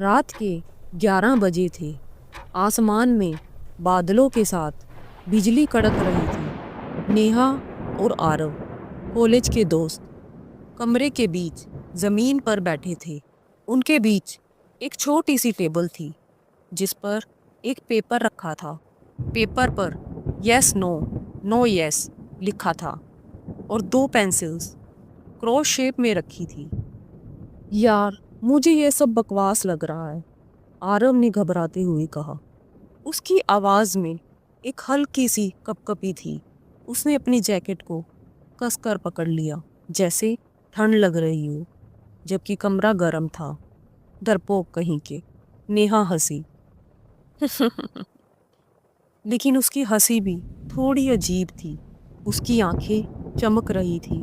रात के 11 बजे थे। आसमान में बादलों के साथ बिजली कड़क रही थी। नेहा और आरव, कॉलेज के दोस्त, कमरे के बीच जमीन पर बैठे थे। उनके बीच एक छोटी सी टेबल थी जिस पर एक पेपर रखा था। पेपर पर यस नो नो यस लिखा था और 2 पेंसिल्स क्रॉस शेप में रखी थी। यार, मुझे ये सब बकवास लग रहा है, आरव ने घबराते हुए कहा। उसकी आवाज में एक हल्की सी कपकपी थी। उसने अपनी जैकेट को कसकर पकड़ लिया, जैसे ठंड लग रही हो, जबकि कमरा गर्म था। डरपोक कहीं के। नेहा हंसी। लेकिन उसकी हंसी भी थोड़ी अजीब थी। उसकी आंखें चमक रही थी।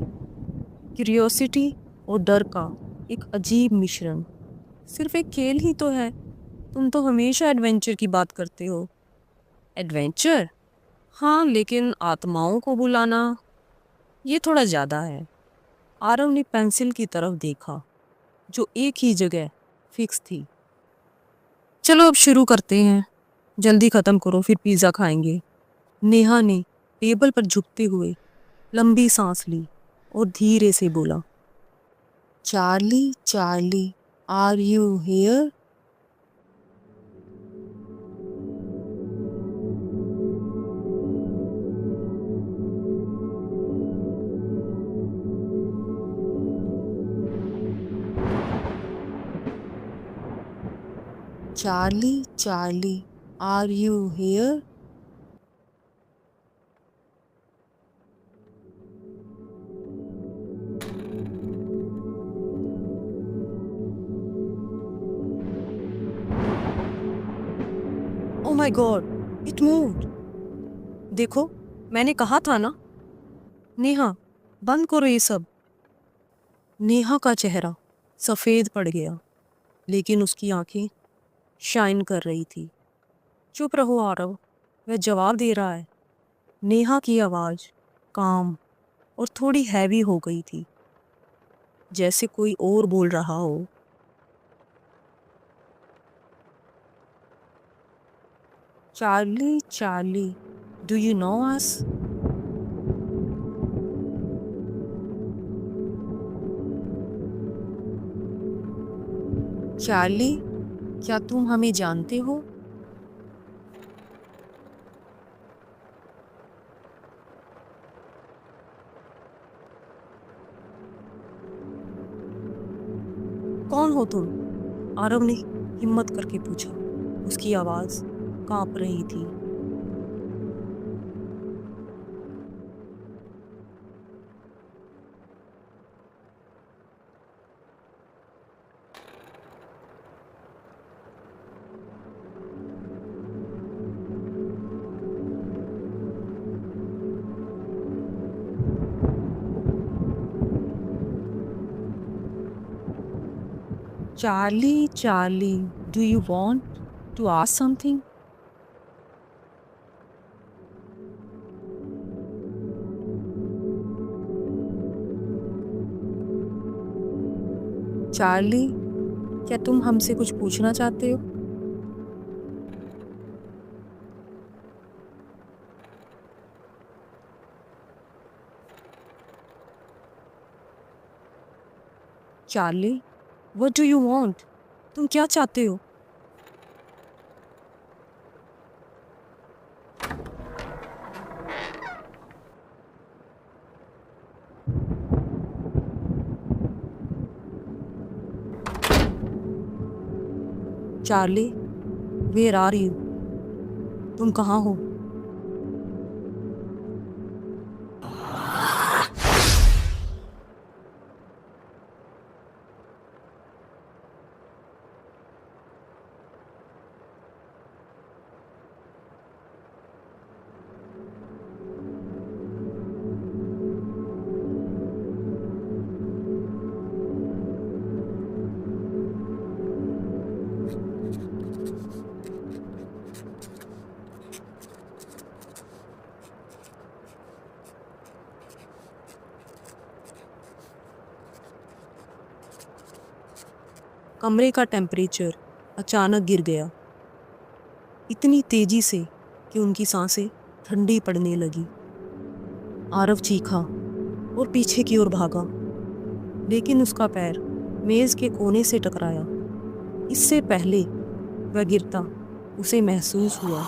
क्यूरियोसिटी और डर का एक अजीब मिश्रण। सिर्फ एक खेल ही तो है। तुम तो हमेशा एडवेंचर की बात करते हो। एडवेंचर? हाँ, लेकिन आत्माओं को बुलाना, ये थोड़ा ज्यादा है। आरव ने पेंसिल की तरफ देखा जो एक ही जगह फिक्स थी। चलो अब शुरू करते हैं। जल्दी खत्म करो, फिर पिज्जा खाएंगे। नेहा ने टेबल पर झुकते हुए लंबी सांस ली और धीरे से बोला, Charlie Charlie, are you here? Charlie Charlie, are you here? Oh my God, it moved. देखो, मैंने कहा था ना। नेहा, बंद करो ये सब। नेहा का चेहरा सफेद पड़ गया, लेकिन उसकी आंखें शाइन कर रही थी। चुप रहो आरव, वह जवाब दे रहा है। नेहा की आवाज काम और थोड़ी हैवी हो गई थी, जैसे कोई और बोल रहा हो। Charlie Charlie, do you know us? Charlie, क्या तुम हमें जानते हो? कौन हो तुम? आरव ने हिम्मत करके पूछा। उसकी आवाज कांप रही थी। Charlie Charlie, do you want to ask something? Charlie, क्या तुम हमसे कुछ पूछना चाहते हो? Charlie, what do you want? तुम क्या चाहते हो? Charlie, where are you? तुम कहाँ हो? कमरे का टेम्परेचर अचानक गिर गया, इतनी तेजी से कि उनकी सांसें ठंडी पड़ने लगी। आरव चीखा और पीछे की ओर भागा, लेकिन उसका पैर मेज के कोने से टकराया। इससे पहले वह गिरता उसे महसूस हुआ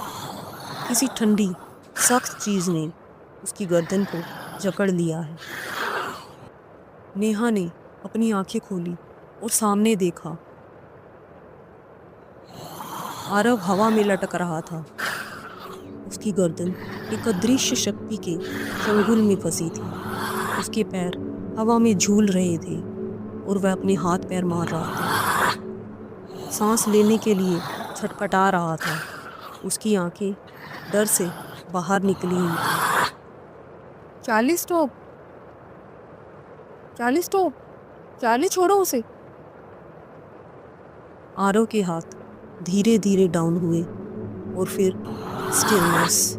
किसी ठंडी सख्त चीज ने उसकी गर्दन को जकड़ लिया है। नेहा ने अपनी आंखें खोली और सामने देखा। आरव हवा में लटक रहा था। उसकी गर्दन एक अदृश्य शक्ति के चंगुल में फंसी थी। उसके पैर हवा में झूल रहे थे और वह अपने हाथ पैर मार रहा था। सांस लेने के लिए छटपटा रहा था। उसकी आंखें डर से बाहर निकली हुई थी। Charlie stop, Charlie stop, Charlie छोड़ो उसे। आरव के हाथ धीरे धीरे डाउन हुए और फिर स्टिलनेस।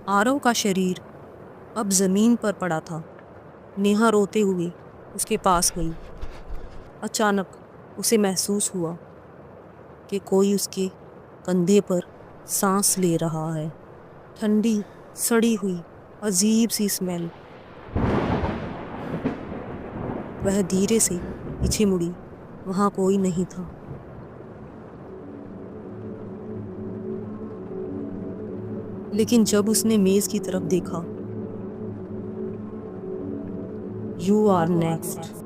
आरव का शरीर अब जमीन पर पड़ा था। नेहा रोते हुए उसके पास गई। अचानक उसे महसूस हुआ कि कोई उसके कंधे पर सांस ले रहा है। ठंडी सड़ी हुई अजीब सी स्मेल। वह धीरे से पीछे मुड़ी। वहां कोई नहीं था। लेकिन जब उसने मेज की तरफ देखा, "You are next"